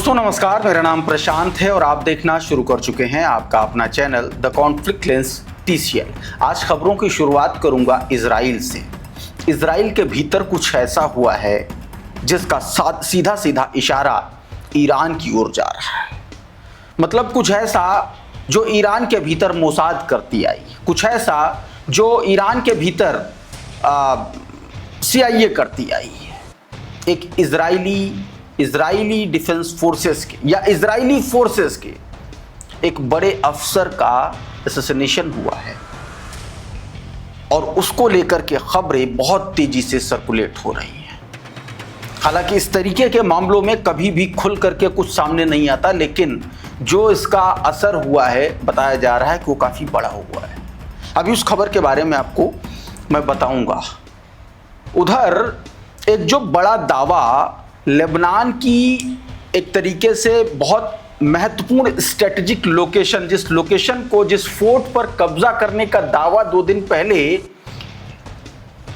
दोस्तों नमस्कार, मेरा नाम प्रशांत है और आप देखना शुरू कर चुके हैं आपका अपना channel the conflict lens TCL। आज खबरों की शुरुआत करूंगा इजराइल से। इजराइल के भीतर कुछ ऐसा हुआ है जिसका सीधा सीधा इशारा ईरान की ओर जा रहा है। मतलब कुछ ऐसा जो ईरान के भीतर मोसाद करती आई, कुछ ऐसा जो ईरान के भीतर CIA करती आई। एक इजरायली डिफेंस फोर्सेस के या इजरायली फोर्सेस के एक बड़े अफसर का असैसिनेशन हुआ है और उसको लेकर के खबरें बहुत तेजी से सर्कुलेट हो रही हैं। हालांकि इस तरीके के मामलों में कभी भी खुल करके कुछ सामने नहीं आता, लेकिन जो इसका असर हुआ है बताया जा रहा है कि वो काफ़ी बड़ा हुआ है। अभी उस खबर के बारे में आपको मैं बताऊंगा। उधर एक जो बड़ा दावा लेबनान की एक तरीके से बहुत महत्वपूर्ण स्ट्रेटेजिक लोकेशन, जिस फोर्ट पर कब्जा करने का दावा 2 दिन पहले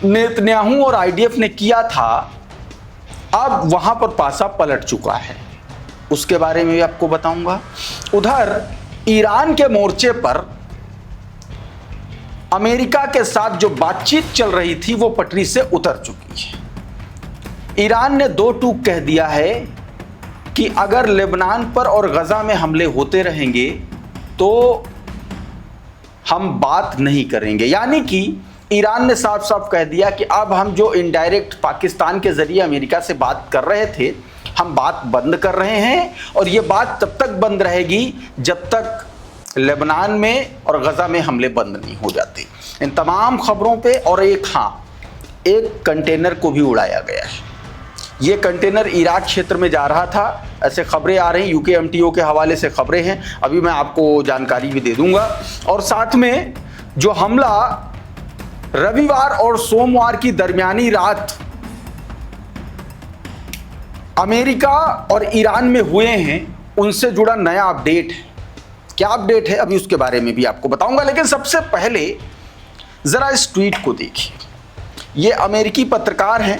नेतन्याहू और IDF ने किया था, अब वहां पर पासा पलट चुका है। उसके बारे में भी आपको बताऊंगा। उधर ईरान के मोर्चे पर अमेरिका के साथ जो बातचीत चल रही थी वो पटरी से उतर चुकी है। ईरान ने 2 टूक कह दिया है कि अगर लेबनान पर और गजा में हमले होते रहेंगे तो हम बात नहीं करेंगे। यानी कि ईरान ने साफ साफ कह दिया कि अब हम जो इनडायरेक्ट पाकिस्तान के जरिए अमेरिका से बात कर रहे थे, हम बात बंद कर रहे हैं और ये बात तब तक बंद रहेगी जब तक लेबनान में और गजा में हमले बंद नहीं हो जाते। इन तमाम खबरों पे और एक कंटेनर को भी उड़ाया गया है। ये कंटेनर इराक क्षेत्र में जा रहा था, ऐसे खबरें आ रही हैं। UK MTO के हवाले से खबरें हैं, अभी मैं आपको जानकारी भी दे दूंगा। और साथ में जो हमला रविवार और सोमवार की दरमियानी रात अमेरिका और ईरान में हुए हैं, उनसे जुड़ा नया अपडेट है। क्या अपडेट है अभी उसके बारे में भी आपको बताऊंगा, लेकिन सबसे पहले जरा इस ट्वीट को देखिए। ये अमेरिकी पत्रकार हैं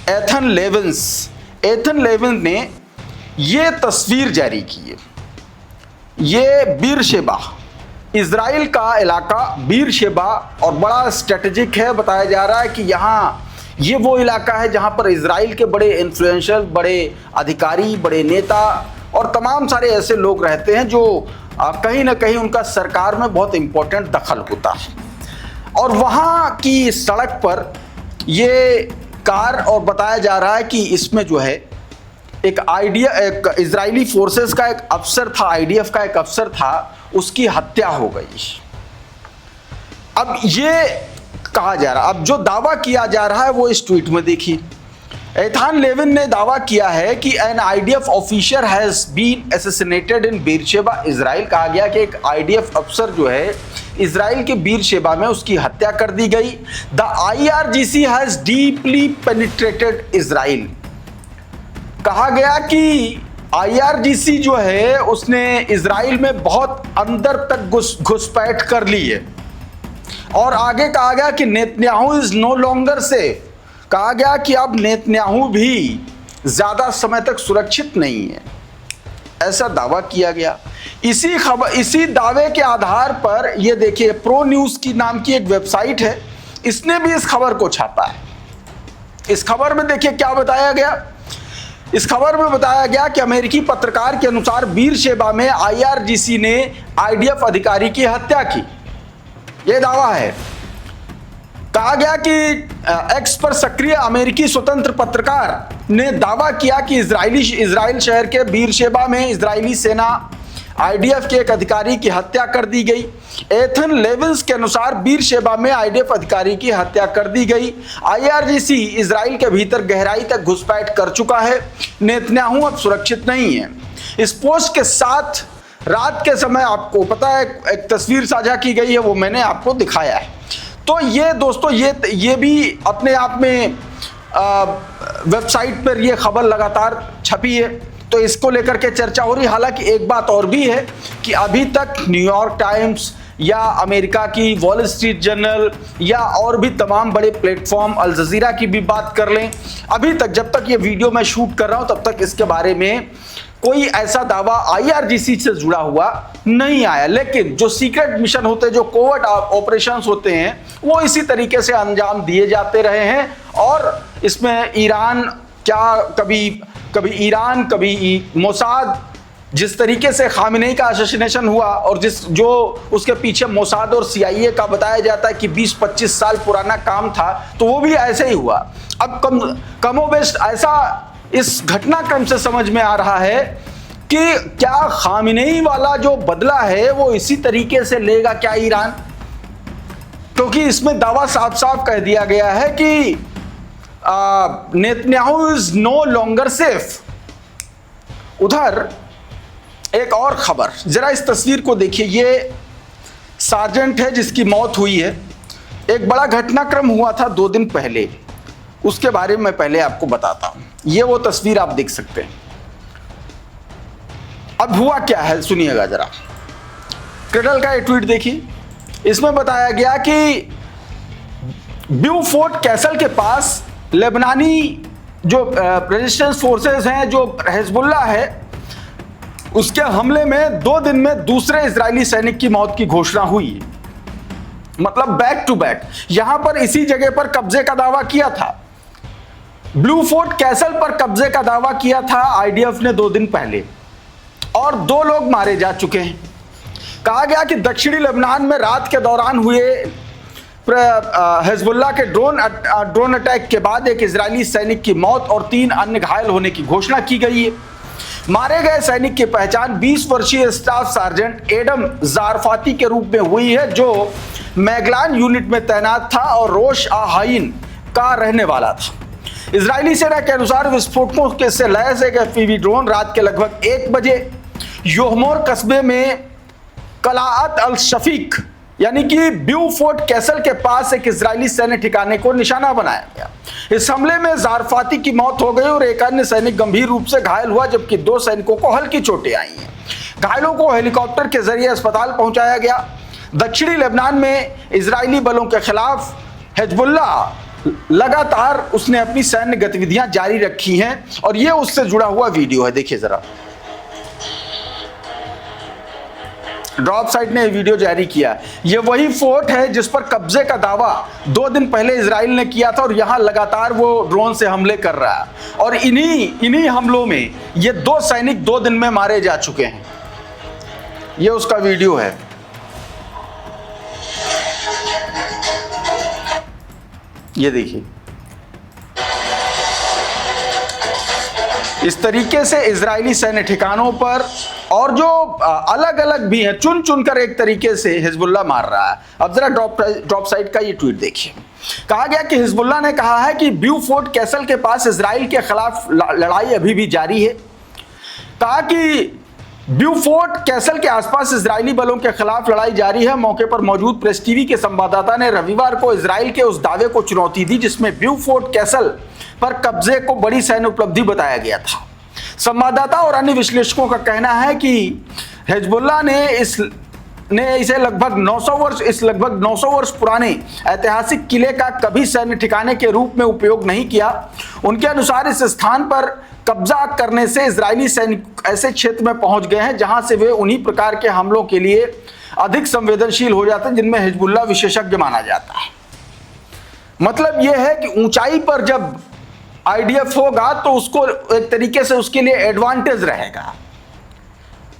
एथन लेविन्स ने ये तस्वीर जारी की है। ये बीरशेबा, इजराइल का इलाका बीरशेबा, और बड़ा स्ट्रेटेजिक है। बताया जा रहा है कि यहाँ ये वो इलाका है जहाँ पर इजराइल के बड़े इन्फ्लुएंशियल, बड़े अधिकारी, बड़े नेता और तमाम सारे ऐसे लोग रहते हैं जो कहीं ना कहीं उनका सरकार में बहुत इंपॉर्टेंट दखल होता है। और वहाँ की सड़क पर ये कार, और बताया जा रहा है कि इसमें जो है एक इजरायली फोर्सेस का एक अफसर था, IDF का एक अफसर था, उसकी हत्या हो गई। अब ये कहा जा रहा, अब जो दावा किया जा रहा है वो इस ट्वीट में देखिए। एथन लेविन ने दावा किया है कि an IDF officer has been assassinated in Beersheba Israel. कहा गया कि एक IDF अफसर जो है इजराइल के बीरशेबा में उसकी हत्या कर दी गई। The IRGC has deeply penetrated Israel. कहा गया कि IRGC जो है उसने इजराइल में बहुत अंदर तक घुसपैठ कर ली है। और आगे कहा गया कि Netanyahu is no longer safe. कहा गया कि अब नेतन्याहू भी ज्यादा समय तक सुरक्षित नहीं है, ऐसा दावा किया गया। इसी दावे के आधार पर ये देखिए, प्रो न्यूज की नाम की एक वेबसाइट है, इसने भी इस खबर को छापा है। इस खबर में देखिए क्या बताया गया। इस खबर में बताया गया कि अमेरिकी पत्रकार के अनुसार बीरशेबा में IRGC ने IDF अधिकारी की हत्या की, यह दावा है। कहा गया कि एक्स पर सक्रिय अमेरिकी स्वतंत्र पत्रकार ने दावा किया कि इजराइल शहर के बीरशेबा में इजरायली सेना IDF के एक अधिकारी की हत्या कर दी गई। एथन लेविन्स के अनुसार बीरशेबा में IDF अधिकारी की हत्या कर दी गई। IRGC इजराइल के भीतर गहराई तक घुसपैठ कर चुका है। नेतन्याहू अब सुरक्षित नहीं है। इस पोस्ट के साथ रात के समय आपको पता है एक तस्वीर साझा की गई है, वो मैंने आपको दिखाया है। तो ये दोस्तों ये भी अपने आप में वेबसाइट पर ये खबर लगातार छपी है, तो इसको लेकर के चर्चा हो रही। हालांकि एक बात और भी है कि अभी तक न्यूयॉर्क टाइम्स, या अमेरिका की वॉल स्ट्रीट जर्नल या और भी तमाम बड़े प्लेटफॉर्म, अल जजीरा की भी बात कर लें, अभी तक जब तक ये वीडियो मैं शूट कर रहा हूं तब तक इसके बारे में कोई ऐसा दावा आईआरजीसी से जुड़ा हुआ नहीं आया। लेकिन जो सीक्रेट मिशन होते हैं, जो कोवर्ट ऑपरेशंस होते हैं, वो इसी तरीके से अंजाम दिए जाते रहे हैं। और इसमें ईरान क्या, कभी ईरान, कभी मोसाद, जिस तरीके से खामेनेई का असैसिनेशन हुआ और जो उसके पीछे मोसाद और सीआईए का बताया जाता है कि 20-25 साल पुराना काम था, तो वो भी ऐसे ही हुआ। अब कमोबेश ऐसा इस घटनाक्रम से समझ में आ रहा है कि क्या खामेनेई वाला जो बदला है वो इसी तरीके से लेगा क्या ईरान, क्योंकि इसमें दावा साफ साफ कह दिया गया है कि Netanyahu is no longer safe. उधर एक और खबर, जरा इस तस्वीर को देखिए, ये सार्जेंट है जिसकी मौत हुई है। एक बड़ा घटनाक्रम हुआ था 2 दिन पहले, उसके बारे में पहले आपको बताता हूं। ये वो तस्वीर आप देख सकते हैं। अब हुआ क्या है सुनिएगा जरा। क्रेडल का ये ट्वीट देखिए, इसमें बताया गया कि ब्यूफोर्ट कैसल के पास लेबनानी जो रेजिस्टेंस फोर्सेस हैं, जो हिजबुल्लाह है, उसके हमले में 2 दिन में दूसरे इजरायली सैनिक की मौत की घोषणा हुई। मतलब बैक टू बैक यहां पर इसी जगह पर कब्जे का दावा किया था, ब्लूफोर्ट कैसल पर कब्जे का दावा किया था आईडीएफ ने 2 दिन पहले, और 2 लोग मारे जा चुके हैं। कहा गया कि दक्षिणी लेबनान में रात के दौरान हुए हिजबुल्लाह के ड्रोन अटैक के बाद एक इजरायली सैनिक की मौत और 3 अन्य घायल होने की घोषणा की गई है। मारे गए सैनिक की पहचान 20 वर्षीय स्टाफ सार्जेंट एडम जारफाती के रूप में हुई है, जो मैगलान यूनिट में तैनात था और रोश आहाइन का रहने वाला था। इजरायली सेना के अनुसार विस्फोटकों के से लैस एक एफपीवी ड्रोन रात के लगभग 1 बजे योहमोर कस्बे में कलाअत अल शफीक यानी कि ब्यूफोर्ट कैसल के पास एक इजरायली सैन्य ठिकाने को निशाना बनाया गया। इस हमले में जारफाती की मौत हो गई और एक अन्य सैनिक गंभीर रूप से घायल हुआ, जबकि 2 सैनिकों को हल्की चोटें आई हैं। घायलों को हेलीकॉप्टर के जरिए अस्पताल पहुंचाया गया। दक्षिणी लेबनान में इजरायली बलों के खिलाफ हिजबुल्लाह लगातार उसने अपनी सैन्य गतिविधियां जारी रखी हैं, और यह उससे जुड़ा हुआ वीडियो है। देखिए जरा, ड्रॉप साइट ने वीडियो जारी किया। यह वही फोर्ट है जिस पर कब्जे का दावा 2 दिन पहले इजराइल ने किया था, और यहां लगातार वो ड्रोन से हमले कर रहा है, और इन्हीं हमलों में ये 2 सैनिक 2 दिन में मारे जा चुके हैं। यह उसका वीडियो है। ये देखिए, इस तरीके से इजरायली सैन्य ठिकानों पर, और जो अलग अलग भी हैं, चुन चुनकर एक तरीके से हिजबुल्लाह मार रहा है। अब जरा ड्रॉप साइट का ये ट्वीट देखिए। कहा गया कि हिजबुल्लाह ने कहा है कि ब्यूफोर्ट कैसल के पास इजराइल के खिलाफ लड़ाई अभी भी जारी है। कहा कि ब्यूफोर्ट कैसल के आसपास इजरायली बलों के खिलाफ लड़ाई जारी है। मौके पर मौजूद प्रेस टीवी के संवाददाता ने रविवार को इजराइल के उस दावे को चुनौती दी जिसमें ब्यूफोर्ट कैसल पर कब्जे को बड़ी सैन्य उपलब्धि बताया गया था। संवाददाता और अन्य विश्लेषकों का कहना है कि हिजबुल्लाह ने इसे लगभग 900 वर्ष पुराने ऐतिहासिक किले का कभी सैन्य ठिकाने के रूप में उपयोग नहीं किया। उनके अनुसार इस स्थान पर कब्जा करने से इजरायली सैनिक ऐसे क्षेत्र में पहुंच गए हैं जहां से वे उन्हीं प्रकार के हमलों के लिए अधिक संवेदनशील हो जाते हैं जिनमें हिजबुल्लाह विशेषज्ञ माना जाता है। मतलब यह है कि ऊंचाई पर जब आईडीएफ होगा तो उसको एक तरीके से उसके लिए एडवांटेज रहेगा।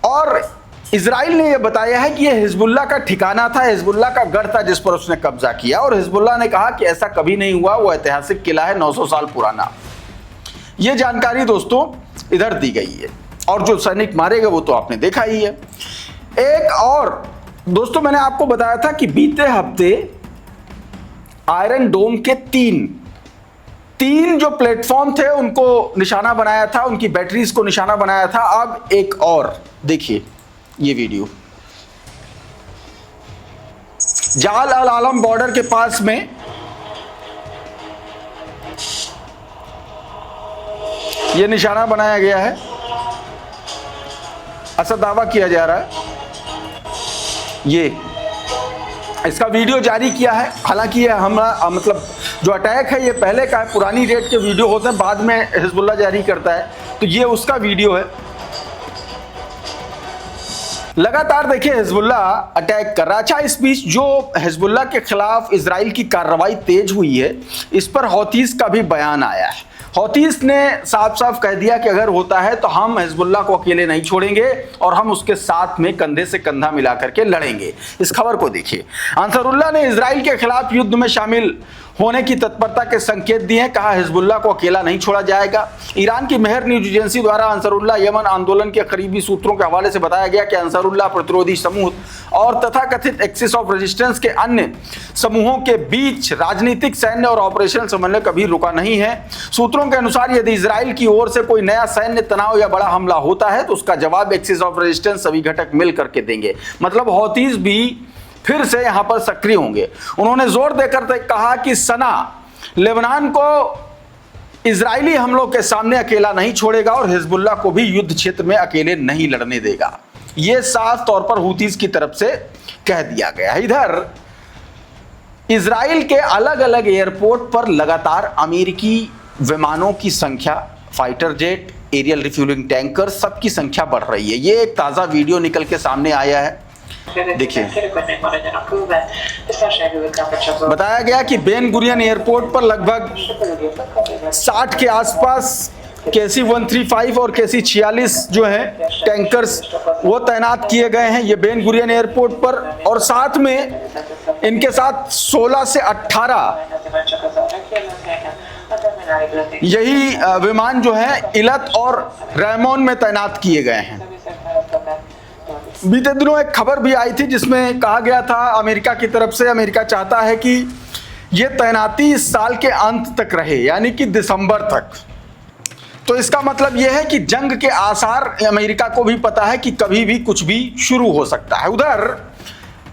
और इजराइल ने यह बताया है कि यह हिजबुल्लाह का ठिकाना था, हिजबुल्लाह का गढ़ था जिस पर उसने कब्जा किया, और हिजबुल्लाह ने कहा कि ऐसा कभी नहीं हुआ, वो ऐतिहासिक किला है 900 साल पुराना। यह जानकारी दोस्तों इधर दी गई है, और जो सैनिक मारे गए वो तो आपने देखा ही है। एक और दोस्तों, मैंने आपको बताया था कि बीते हफ्ते आयरन डोम के तीन जो प्लेटफॉर्म थे उनको निशाना बनाया था, उनकी बैटरीज को निशाना बनाया था। अब एक और देखिए ये वीडियो, जाल अल आलम बॉर्डर के पास में ये निशाना बनाया गया है, ऐसा दावा किया जा रहा है। ये इसका वीडियो जारी किया है। हालांकि ये हमला मतलब जो अटैक है ये पहले का है, पुरानी डेट के वीडियो होते हैं, बाद में हिजबुल्लाह जारी करता है, तो ये उसका वीडियो है। लगातार देखिए हिजबुल्लाह अटैक कर रहा है। अच्छा, इस बीच जो हिजबुल्लाह के खिलाफ इजराइल की कार्रवाई तेज हुई है, इस पर हौतीस का भी बयान आया है। हौतीस ने साफ साफ कह दिया कि अगर होता है तो हम हिजबुल्लाह को अकेले नहीं छोड़ेंगे और हम उसके साथ में कंधे से कंधा मिला करके लड़ेंगे। इस खबर को देखिए। अंसरुल्लाह ने इजराइल के खिलाफ युद्ध में शामिल होने की तत्परता के संकेत दिए हैं। कहा हिजबुल्लाह को अकेला नहीं छोड़ा जाएगा। ईरान की मेहर न्यूज एजेंसी द्वारा अंसरुल्लाह यमन आंदोलन के करीबी सूत्रों के हवाले से बताया गया कि अंसरुल्लाह प्रतिरोधी समूह और तथाकथित एक्सिस ऑफ रेजिस्टेंस के अन्य समूहों के बीच राजनीतिक, सैन्य और ऑपरेशनल समन्वय कभी रुका नहीं है। सूत्रों के अनुसार यदि इजराइल की ओर से कोई नया सैन्य तनाव या बड़ा हमला होता है तो उसका जवाब एक्सिस ऑफ रेजिस्टेंस सभी घटक मिल करके देंगे। मतलब हौतीस भी फिर से यहां पर सक्रिय होंगे। उन्होंने जोर देकर कहा कि सना लेबनान को इजरायली हमलों के सामने अकेला नहीं छोड़ेगा और हिजबुल्लाह को भी युद्ध क्षेत्र में अकेले नहीं लड़ने देगा। यह साफ तौर पर हूतीस की तरफ से कह दिया गया है। इधर इजराइल के अलग अलग एयरपोर्ट पर लगातार अमेरिकी विमानों की संख्या, fighter jet, aerial refuelling tanker, सबकी संख्या बढ़ रही है। ये एक ताजा वीडियो निकल के सामने आया है। देखिए, बताया गया कि बेन गुरियन एयरपोर्ट पर लगभग 60 के आसपास KC-135 और KC-46 जो है टैंकर्स वो तैनात किए गए हैं ये बेन गुरियन एयरपोर्ट पर, और साथ में इनके साथ 16 से 18 यही विमान जो है इलत और रैमोन में तैनात किए गए हैं। बीते दिनों एक खबर भी आई थी जिसमें कहा गया था अमेरिका की तरफ से, अमेरिका चाहता है कि यह तैनाती इस साल के अंत तक रहे, यानी कि दिसंबर तक। तो इसका मतलब यह है कि जंग के आसार अमेरिका को भी पता है कि कभी भी कुछ भी शुरू हो सकता है। उधर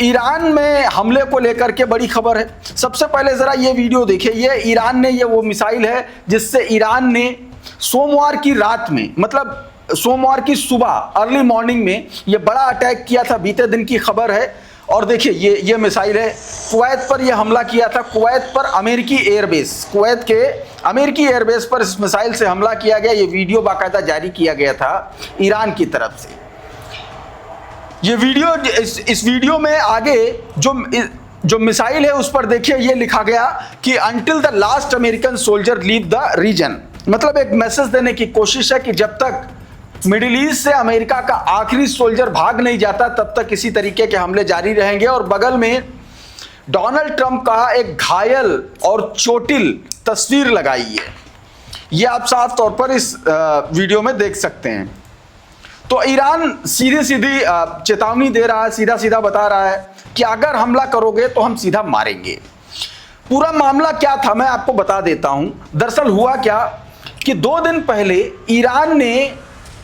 ईरान में हमले को लेकर के बड़ी खबर है। सबसे पहले जरा ये वीडियो देखिए। ये ईरान ने, ये वो मिसाइल है जिससे ईरान ने सोमवार की रात में, मतलब सोमवार की सुबह अर्ली मॉर्निंग में ये बड़ा अटैक किया था। बीते दिन की खबर है। और देखिए ये मिसाइल है, कुवैत पर यह हमला किया था। कुवैत पर अमेरिकी एयरबेस, कुवैत के अमेरिकी एयरबेस पर इस मिसाइल से हमला किया गया। ये वीडियो बाकायदा जारी किया गया था ईरान की तरफ से। ये वीडियो, इस वीडियो में आगे जो मिसाइल है उस पर देखिए ये लिखा गया कि until the last American soldier leave the region. मतलब एक मैसेज देने की कोशिश है कि जब तक मिडिल ईस्ट से अमेरिका का आखिरी सोल्जर भाग नहीं जाता तब तक इसी तरीके के हमले जारी रहेंगे। और बगल में डोनाल्ड ट्रंप का एक घायल और चोटिल तस्वीर लगाई है। यह आप साफ तौर पर इस वीडियो में देख सकते हैं। तो ईरान सीधी सीधी चेतावनी दे रहा है, सीधा सीधा बता रहा है कि अगर हमला करोगे तो हम सीधा मारेंगे। पूरा मामला क्या था मैं आपको बता देता हूं। दरअसल हुआ क्या कि 2 दिन पहले ईरान ने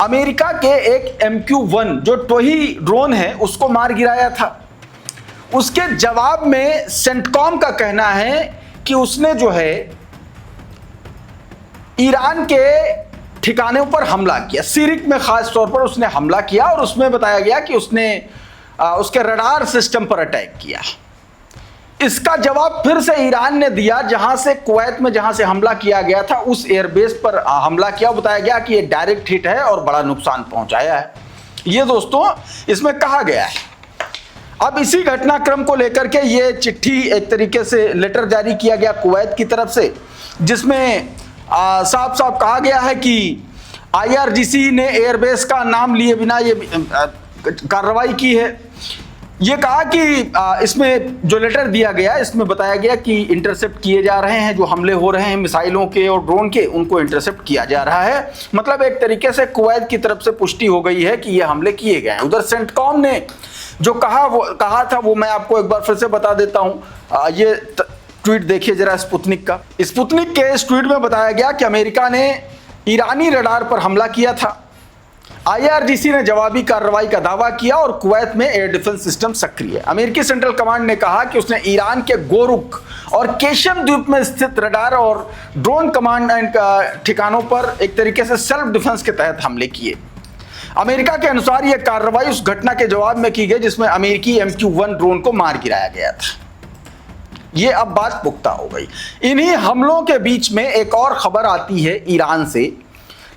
अमेरिका के एक MQ-1 जो टोही ड्रोन है उसको मार गिराया था। उसके जवाब में सेंटकॉम का कहना है कि उसने जो है ईरान के ठिकानों पर हमला किया। सिरिक में खास तौर पर उसने हमला किया और उसमें बताया गया कि उसने उसके रडार सिस्टम पर अटैक किया। इसका जवाब फिर से ईरान ने दिया, जहां से कुवैत में जहां से हमला किया गया था उस एयरबेस पर हमला किया। बताया गया कि यह डायरेक्ट हिट है और बड़ा नुकसान पहुंचाया है। ये दोस्तों इसमें कहा गया है। अब इसी घटनाक्रम को लेकर के ये चिट्ठी, एक तरीके से लेटर जारी किया गया कुवैत की तरफ से, जिसमें साफ साफ कहा गया है कि IRGC ने एयरबेस का नाम लिए बिना ये कार्रवाई की है। ये कहा कि इसमें जो लेटर दिया गया इसमें बताया गया कि इंटरसेप्ट किए जा रहे हैं, जो हमले हो रहे हैं मिसाइलों के और ड्रोन के, उनको इंटरसेप्ट किया जा रहा है। मतलब एक तरीके से कुवैत की तरफ से पुष्टि हो गई है कि ये हमले किए गए हैं। उधर सेंटकॉम ने जो कहा था वो मैं आपको एक बार फिर से बता देता हूं। ये ट्वीट देखिए जरा स्पुतनिक का। स्पुतनिक के इस ट्वीट में बताया गया कि अमेरिका ने ईरानी रडार पर हमला किया था। IRGC ने जवाबी कार्रवाई का दावा किया और कुवैत में एयर डिफेंस सिस्टम सक्रिय है। अमेरिकी सेंट्रल कमांड ने कहा कि उसने ईरान के गोरुक और केशम द्वीप में स्थित रडार और ड्रोन कमांड ठिकानों पर एक तरीके से सेल्फ डिफेंस के तहत हमले किए। अमेरिका के अनुसार यह कार्रवाई उस घटना के जवाब में की गई जिसमें अमेरिकी MQ-1 ड्रोन को मार गिराया गया था। यह अब बात पुख्ता हो गई। इन्हीं हमलों के बीच में एक और खबर आती है ईरान से।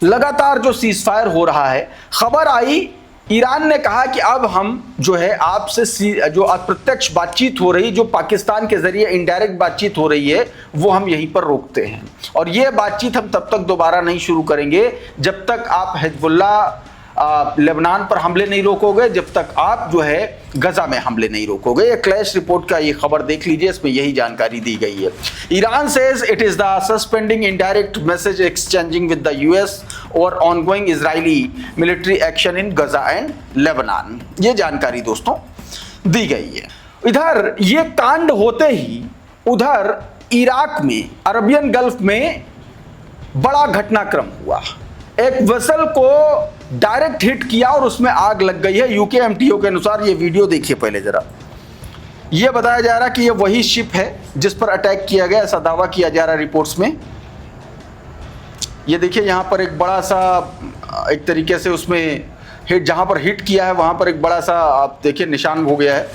लगातार जो सीजफायर हो रहा है, खबर आई, ईरान ने कहा कि अब हम जो है आपसे जो अप्रत्यक्ष बातचीत हो रही, जो पाकिस्तान के जरिए इनडायरेक्ट बातचीत हो रही है, वो हम यहीं पर रोकते हैं और ये बातचीत हम तब तक दोबारा नहीं शुरू करेंगे जब तक आप हिजबुल्लाह लेबनान पर हमले नहीं रोकोगे, जब तक आप जो है गजा में हमले नहीं रोकोगे। ये क्लैश रिपोर्ट का ये खबर देख लीजिए, इसमें यही जानकारी दी गई है। Iran says it is the suspending indirect message exchanging with the US और ongoing Israeli military action in Gaza and Lebanon. ये जानकारी दोस्तों दी गई है। इधर ये कांड होते ही उधर इराक में, अरबियन गल्फ में बड़ा घटनाक्रम हुआ। एक वेसल को डायरेक्ट हिट किया और उसमें आग लग गई है। यूके MTO के अनुसार, ये वीडियो देखिए पहले जरा। ये बताया जा रहा है कि ये वही शिप है जिस पर अटैक किया गया, ऐसा दावा किया जा रहा है रिपोर्ट्स में। ये देखिए यहाँ पर एक बड़ा सा एक तरीके से उसमें हिट, जहाँ पर हिट किया है वहाँ पर एक बड़ा सा आप देखिए निशान हो गया है।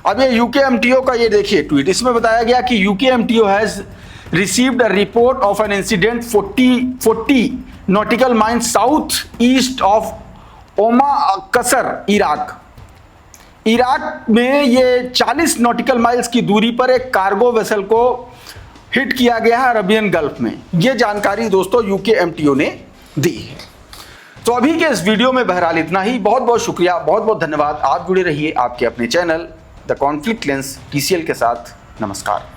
अब ये यूके MTO का ये देखिए ट्वीट, इसमें बताया गया कि UK MTO has received a report of an incident 40 nautical miles south east of कसर, इराक में ये 40 नॉटिकल माइल्स की दूरी पर एक कार्गो वेसल को हिट किया गया है अरबियन गल्फ में। ये जानकारी दोस्तों यूके MTO ने दी है। तो अभी के इस वीडियो में बहरहाल इतना ही। बहुत बहुत शुक्रिया, बहुत बहुत धन्यवाद। आप जुड़े रहिए आपके अपने channel the conflict lens TCL के साथ। नमस्कार।